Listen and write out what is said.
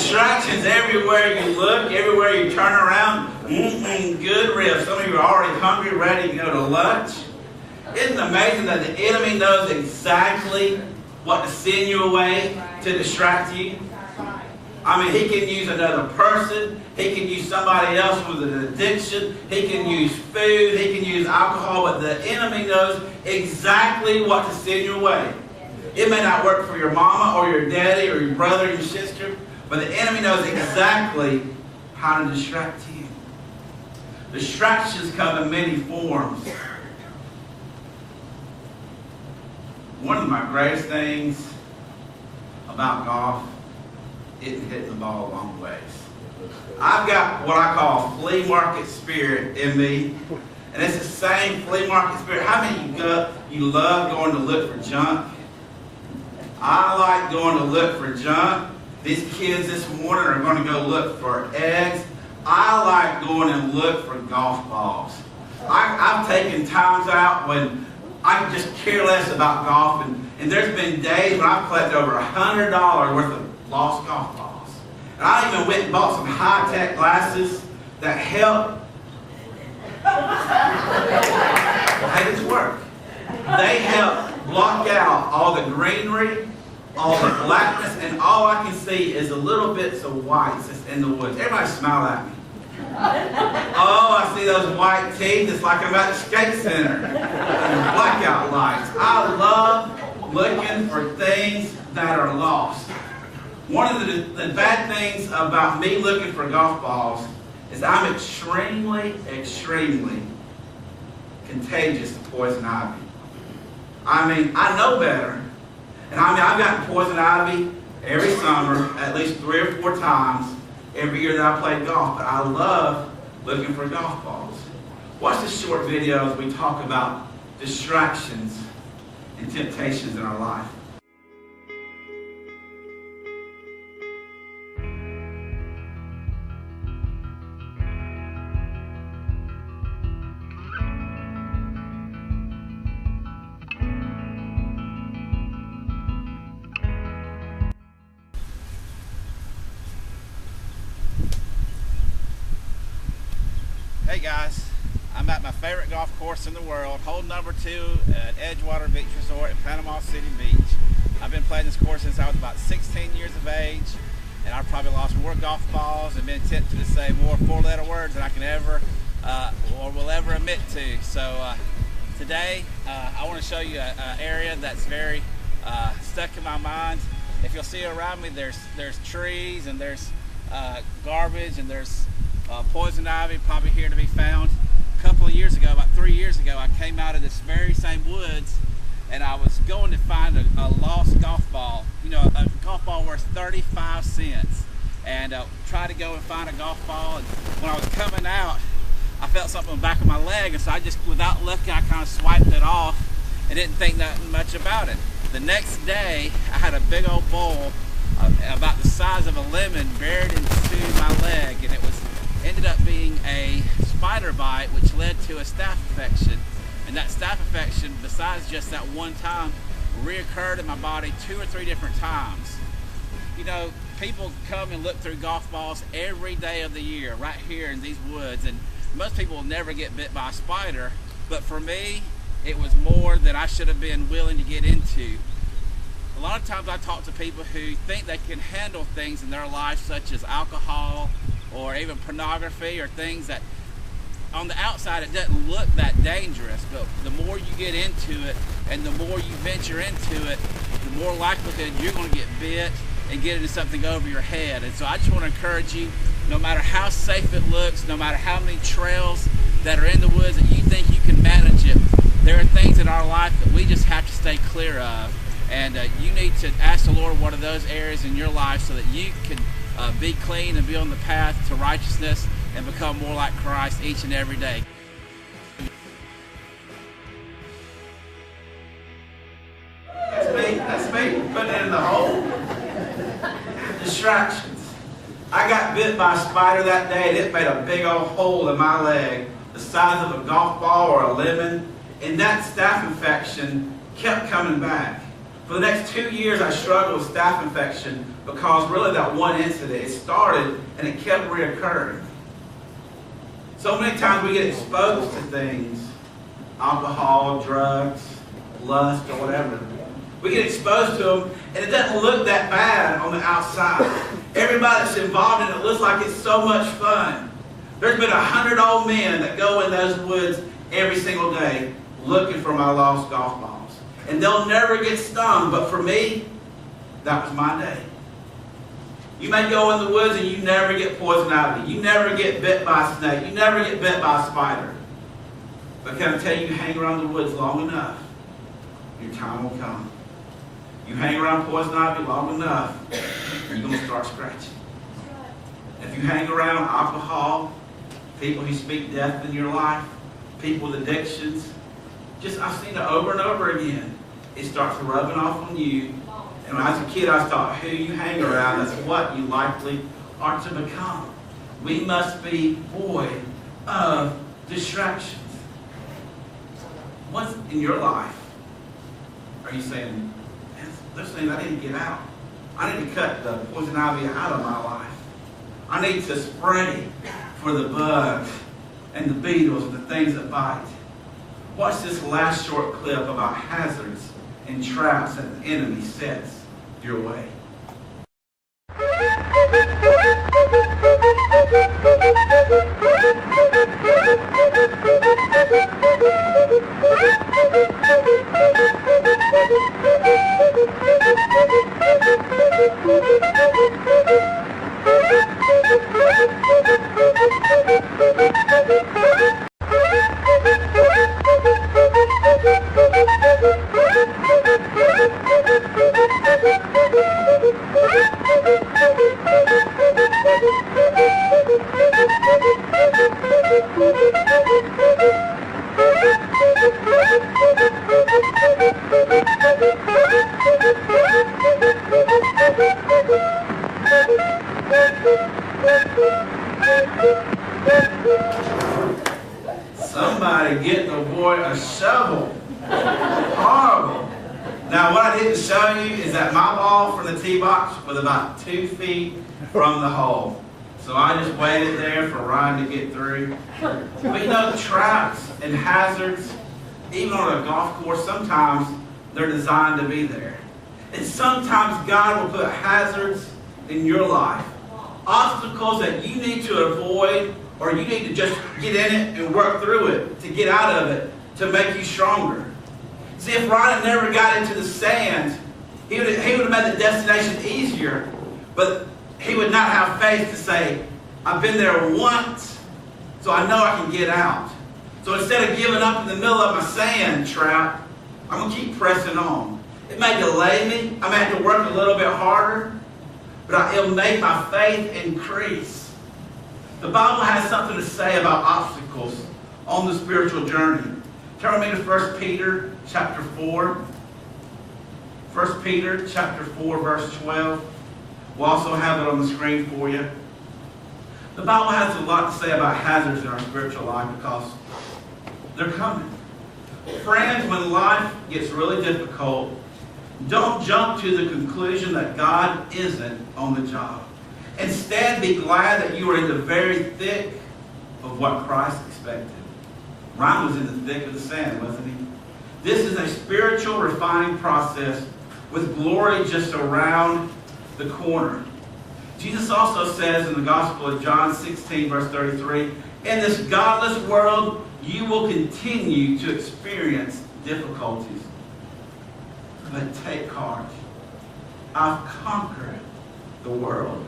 Distractions everywhere you look, everywhere you turn around. Good riff. Some of you are already hungry, ready to go to lunch. Isn't it amazing that the enemy knows exactly what to send you away to distract you? I mean, he can use another person. He can use somebody else with an addiction. He can use food. He can use alcohol. But the enemy knows exactly what to send you away. It may not work for your mama or your daddy or your brother or your sister, but the enemy knows exactly how to distract you. Distractions come in many forms. One of my greatest things about golf isn't hitting the ball a long ways. I've got what I call flea market spirit in me, and it's the same flea market spirit. How many of you love going to look for junk? I like going to look for junk. These kids this morning are going to go look for eggs. I like going and look for golf balls. I've taken times out when I just care less about golf, and there's been days when I've collected over $100 worth of lost golf balls. And I even went and bought some high-tech glasses that help. Hey, this work. They help block out all the greenery, all the blackness, and all I can see is the little bits of whites that's in the woods. Everybody smile at me. Oh, I see those white teeth. It's like I'm at the skate center. And blackout lights. I love looking for things that are lost. One of the bad things about me looking for golf balls is I'm extremely, extremely contagious to poison ivy. I mean, I know better. And I mean, I've gotten poison ivy every summer, at least 3 or 4 times every year that I play golf. But I love looking for golf balls. Watch this short video as we talk about distractions and temptations in our life. Hey guys, I'm at my favorite golf course in the world, hole number 2 at Edgewater Beach Resort in Panama City Beach. I've been playing this course since I was about 16 years of age, and I've probably lost more golf balls and been tempted to say more 4-letter words than I can ever or will ever admit to. So today I want to show you an area that's very stuck in my mind. If you'll see around me, there's trees and there's garbage and there's poison ivy probably here to be found. A couple of years ago, about 3 years ago, I came out of this very same woods and I was going to find a lost golf ball, you know, a golf ball worth 35 cents, and tried to go and find a golf ball. And when I was coming out, I felt something on the back of my leg, and so I just, without looking, I kind of swiped it off and didn't think nothing much about it. The next day, I had a big old bowl about the size of a lemon buried into my leg, and it ended up being a spider bite, which led to a staph infection. And that staph infection, besides just that one time, reoccurred in my body 2 or 3 different times. You know, people come and look through golf balls every day of the year right here in these woods, and most people will never get bit by a spider, but for me, it was more than I should have been willing to get into. A lot of times I talk to people who think they can handle things in their life, such as alcohol or even pornography, or things that on the outside it doesn't look that dangerous, but the more you get into it and the more you venture into it, the more likelihood you're going to get bit and get into something over your head. And so I just want to encourage you, no matter how safe it looks, no matter how many trails that are in the woods that you think you can manage it, there are things in our life that we just have to stay clear of. And you need to ask the Lord what are those areas in your life so that you can be clean and be on the path to righteousness and become more like Christ each and every day. That's me putting it in the hole. Distractions. I got bit by a spider that day, and it made a big old hole in my leg, the size of a golf ball or a lemon, and that staph infection kept coming back. For the next 2 years, I struggled with staph infection because really that one incident, it started and it kept reoccurring. So many times we get exposed to things, alcohol, drugs, lust, or whatever. We get exposed to them, and it doesn't look that bad on the outside. Everybody that's involved in it looks like it's so much fun. There's been 100 old men that go in those woods every single day looking for my lost golf balls. And they'll never get stung, but for me, that was my day. You may go in the woods and you never get poison ivy. You never get bit by a snake. You never get bit by a spider. But can I tell you, hang around the woods long enough, your time will come. You hang around poison ivy long enough, you're going to start scratching. If you hang around alcohol, people who speak death in your life, people with addictions, I've seen it over and over again. It starts rubbing off on you. And when I was a kid, I thought, who you hang around, that's what you likely are to become. We must be void of distractions. What's in your life? Are you saying, there's things I need to get out. I need to cut the poison ivy out of my life. I need to spray for the bugs and the beetles and the things that bite. Watch this last short clip about hazards and traps that the enemy sets your way. Somebody get the boy a shovel. Horrible. Now what I didn't show you is that my ball from the tee box was about 2 feet from the hole. So I just waited there for Ryan to get through. But you know, traps and hazards, even on a golf course, sometimes they're designed to be there. And sometimes God will put hazards in your life. Obstacles that you need to avoid, or you need to just get in it and work through it to get out of it to make you stronger. See, if Ryan never got into the sand, he would have made the destination easier, but he would not have faith to say, I've been there once, so I know I can get out. So instead of giving up in the middle of my sand trap, I'm going to keep pressing on. It may delay me. I may have to work a little bit harder, but it'll make my faith increase. The Bible has something to say about obstacles on the spiritual journey. Turn with me to 1 Peter chapter 4. 1 Peter chapter 4, verse 12. We'll also have it on the screen for you. The Bible has a lot to say about hazards in our spiritual life because they're coming. Friends, when life gets really difficult, don't jump to the conclusion that God isn't on the job. Instead, be glad that you are in the very thick of what Christ expected. Ryan was in the thick of the sand, wasn't he? This is a spiritual refining process with glory just around the corner. Jesus also says in the Gospel of John 16, verse 33, in this godless world, you will continue to experience difficulties. But take heart. I've conquered the world.